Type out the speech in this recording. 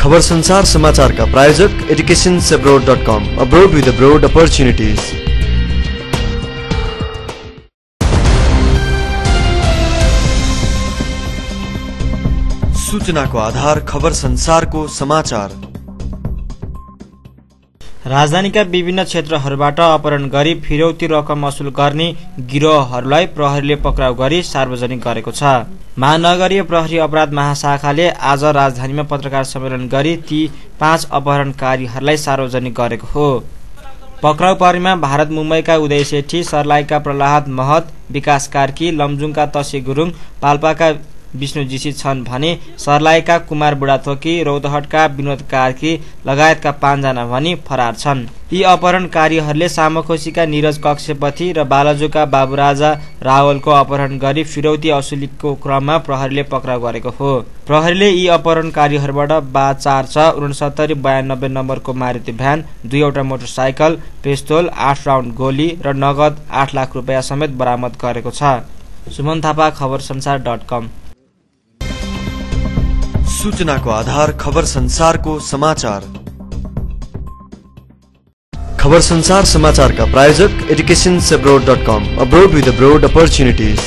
खबर संसार समाचारका प्रायोजक educationsabroad.com, abroad with abroad opportunities। सूचनाको आधार खबर संसारको समाचार। राजधानीका विभिन्न क्षेत्रहरूबाट अपहरण गरी फिरौती रकम असुल गर्ने गिरोहहरूलाई प्रहरीले पक्राउ गरी सार्वजनिक गरेको छ। महानगरीय प्रहरी अपराध महाशाखाले आज राजधानीमा पत्रकार सम्मेलन गरी ती 5 अपहरणकारीहरूलाई सार्वजनिक गरेको हो। पक्राउ परेमा भारत मुम्बईका उदय सेठी, सर्लाहीका प्रहलाद महत, विकास कार्की, लमजुङका तसे गुरुङ, पाल्पाका विष्णु जीसी छन् भने सर्लाहीका कुमार बुढाथोकी, रौतहटका विनोद कार्की लगायतका 5 जना भनी फरार छन्। यी अपहरणकारीहरूले सामखोसीका निरज कक्षपति र बालाजुका बाबुराजा रावलको अपहरण गरी फिरौती असुलीको क्रममा प्रहरीले पक्राउ गरेको हो। प्रहरीले यी अपहरणकारीहरूबाट बा 46992 नम्बरको मारुति भ्यान, 2वटा मोटरसाइकल, पिस्तोल, 8 राउन्ड गोली र नगद 8 लाख रुपैयाँ समेत बरामद गरेको छ। सुमन थापा, खबरसंसार.com। सूचनाको आधार खबर संसारको समाचार। खबर संसार समाचारका प्रायोजक educationsabroad.com, abroad with abroad opportunities।